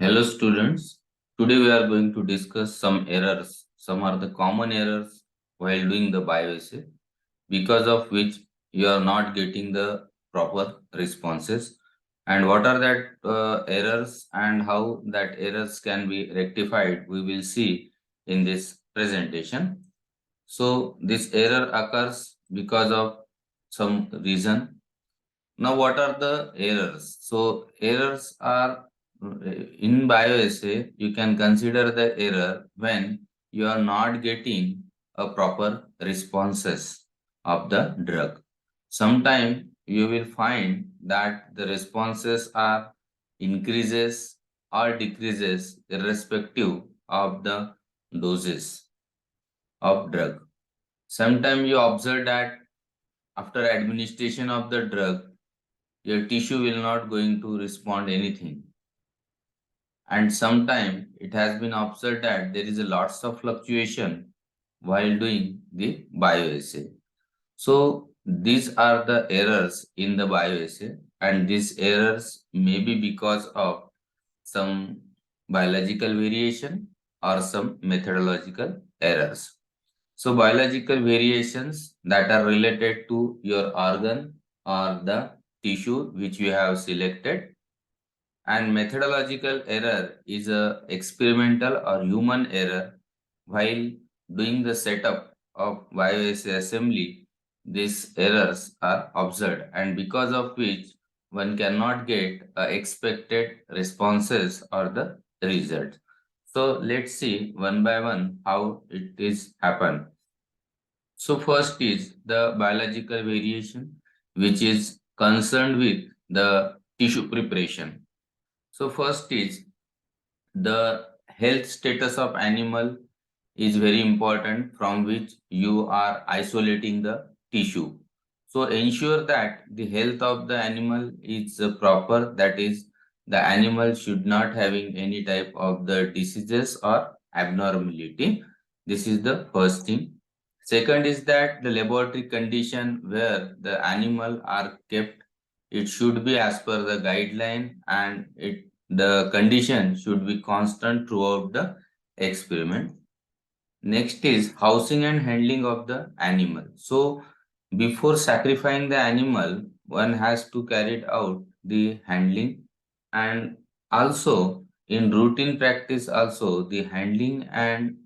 Hello students, today we are going to discuss some errors. Some are the common errors while doing the bioassay because of which you are not getting the proper responses, and what are that errors and how that errors can be rectified we will see in this presentation. So this error occurs because of some reason. Now, what are the errors? So, errors are in bioassay, you can consider the error when you are not getting a proper responses of the drug. Sometime you will find that the responses are increases or decreases irrespective of the doses of drug. Sometimes you observe that after administration of the drug, your tissue will not going to respond anything, and sometime it has been observed that there is a lots of fluctuation while doing the bioassay. So these are the errors in the bioassay, and these errors may be because of some biological variation or some methodological errors. So biological variations that are related to your organ or the tissue which you have selected, and methodological error is a experimental or human error while doing the setup of bioassay assembly. These errors are observed, and because of which one cannot get expected responses or the result. So let's see one by one how it is happen. So first is the biological variation, which is concerned with the tissue preparation. So first is the health status of animal is very important, from which you are isolating the tissue. So ensure that the health of the animal is proper, that is the animal should not having any type of the diseases or abnormality. This is the first thing. Second is that the laboratory condition where the animal are kept, it should be as per the guideline, and the condition should be constant throughout the experiment. Next is housing and handling of the animal. So before sacrificing the animal, one has to carry out the handling, and also in routine practice also the handling and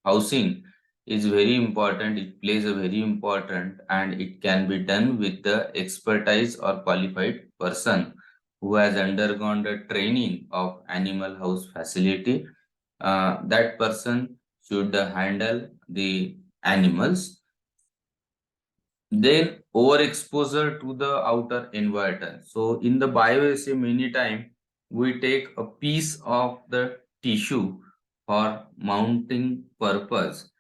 housing is very important. It plays a very important, and it can be done with the expertise or qualified person who has undergone the training of animal house facility. That person should handle the animals. Then overexposure to the outer environment. So in the bioassay, many time we take a piece of the tissue for mounting purpose,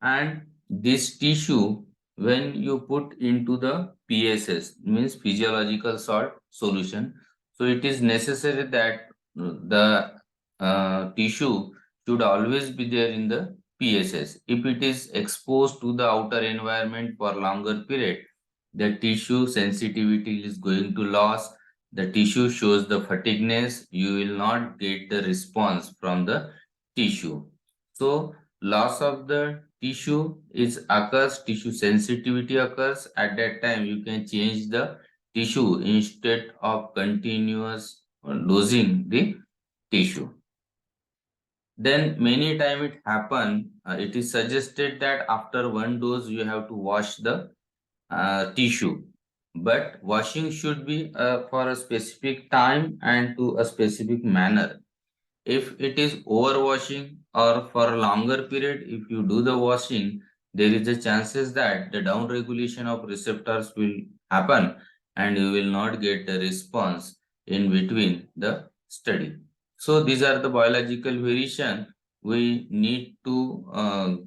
and this tissue, when you put into the PSS, means physiological salt solution, so it is necessary that the tissue should always be there in the PSS. If it is exposed to the outer environment for longer period, the tissue sensitivity is going to loss. The tissue shows the fatigueness. You will not get the response from the tissue. So loss of the tissue is occurs, tissue sensitivity occurs. At that time, you can change the tissue instead of continuous losing the tissue. Then many time it happen, it is suggested that after one dose you have to wash the tissue, but washing should be for a specific time and to a specific manner. If it is overwashing or for a longer period, if you do the washing, there is a chances that the down regulation of receptors will happen, and you will not get the response in between the study. So these are the biological variation we need to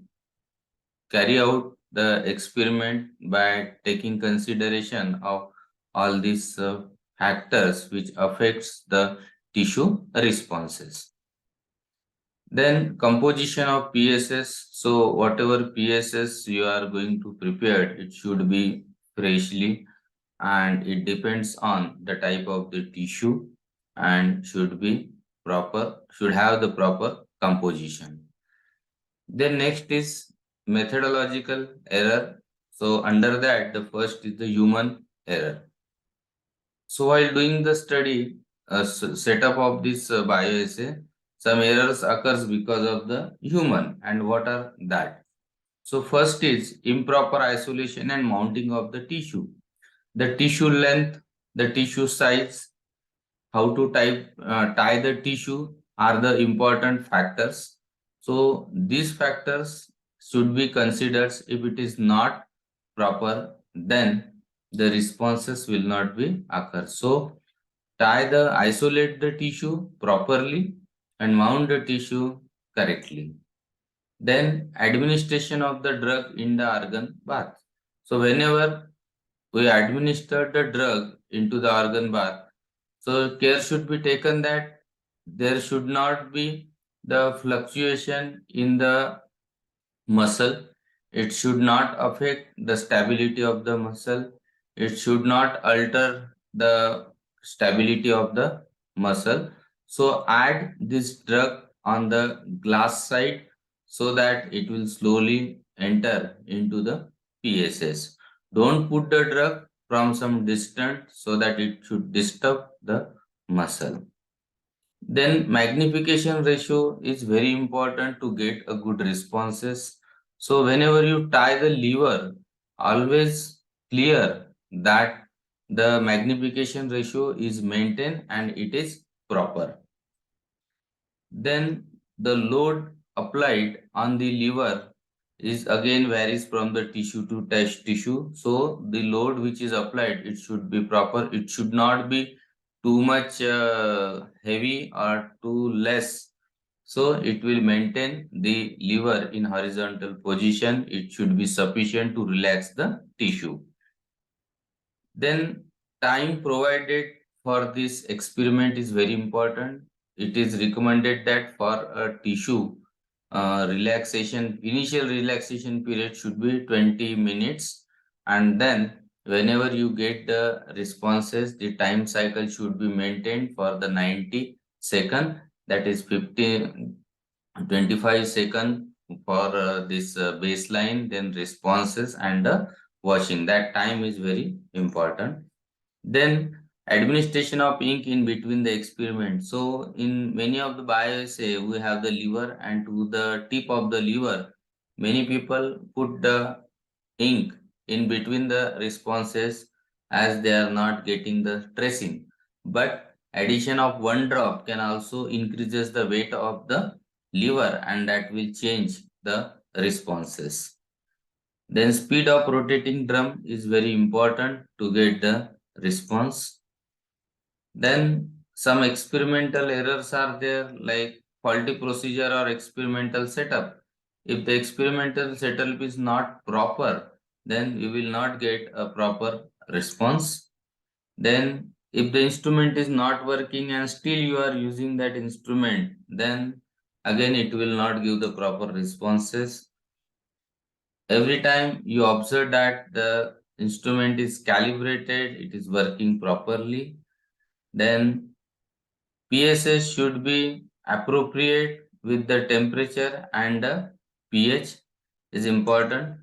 carry out the experiment by taking consideration of all these factors which affects the tissue responses. Then composition of PSS. So whatever PSS you are going to prepare, it should be freshly, and it depends on the type of the tissue, and should be should have the proper composition. Then next is methodological error. So under that, the first is the human error. So while doing the study, setup of this bioassay, some errors occurs because of the human. And what are that? So first is improper isolation and mounting of the tissue. The tissue length, the tissue size, how to tie the tissue are the important factors. So these factors should be considered. If it is not proper, then the responses will not be occur. So isolate the tissue properly and mount the tissue correctly. Then administration of the drug in the organ bath. So whenever we administer the drug into the organ bath, so care should be taken that there should not be the fluctuation in the muscle. It should not affect the stability of the muscle. It should not alter the stability of the muscle. So add this drug on the glass side so that it will slowly enter into the PSS. Don't put the drug from some distance so that it should disturb the muscle. Then magnification ratio is very important to get a good responses. So whenever you tie the lever, always clear that the magnification ratio is maintained and it is proper. Then the load applied on the lever is again varies from the tissue to tissue. So the load which is applied, it should be proper. It should not be too much heavy or too less. So it will maintain the lever in horizontal position. It should be sufficient to relax the tissue. Then time provided for this experiment is very important. It is recommended that for a tissue initial relaxation period should be 20 minutes, and then whenever you get the responses, the time cycle should be maintained for the 90 second, that is 25 second for this baseline, then responses and washing. That time is very important. Then administration of ink in between the experiment. So in many of the bioassay, we have the lever, and to the tip of the lever, many people put the ink in between the responses as they are not getting the tracing. But addition of one drop can also increases the weight of the lever, and that will change the responses. Then speed of rotating drum is very important to get the response. Then some experimental errors are there, like faulty procedure or experimental setup. If the experimental setup is not proper, then you will not get a proper response. Then if the instrument is not working and still you are using that instrument, then again it will not give the proper responses. Every time you observe that the instrument is calibrated, it is working properly, then PSS should be appropriate with the temperature and the pH is important.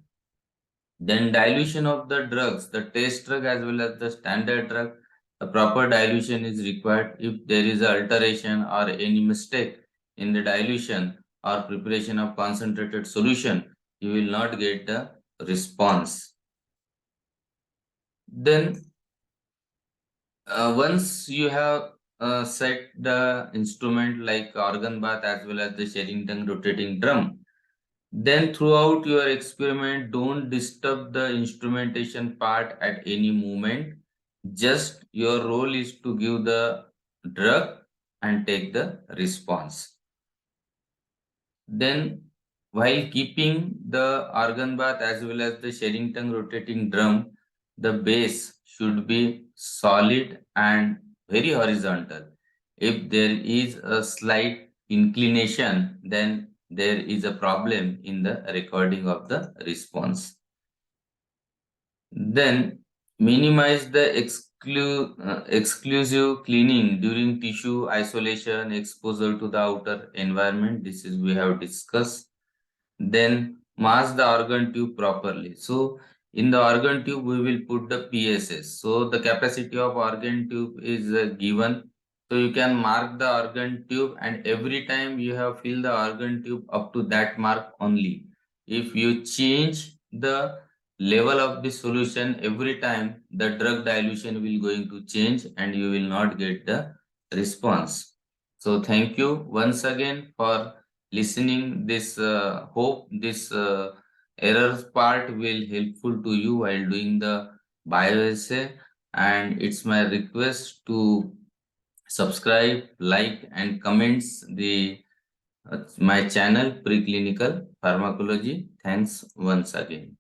Then dilution of the drugs, the test drug as well as the standard drug, the proper dilution is required. If there is alteration or any mistake in the dilution or preparation of concentrated solution, you will not get the response. Then once you have set the instrument like organ bath as well as the Sherrington rotating drum, then throughout your experiment, don't disturb the instrumentation part at any moment. Just your role is to give the drug and take the response. Then while keeping the organ bath as well as the Sherrington rotating drum, the base should be solid and very horizontal. If there is a slight inclination, then there is a problem in the recording of the response. Then minimize the exclusive cleaning during tissue isolation, exposure to the outer environment. This is we have discussed. Then mask the organ tube properly. So in the organ tube we will put the PSS. So the capacity of organ tube is given. So you can mark the organ tube, and every time you have fill the organ tube up to that mark only. If you change the level of the solution every time, the drug dilution will going to change and you will not get the response. So thank you once again for listening this. Hope this errors part will helpful to you while doing the bioassay, and it's my request to subscribe, like, and comments the my channel preclinical pharmacology. Thanks once again.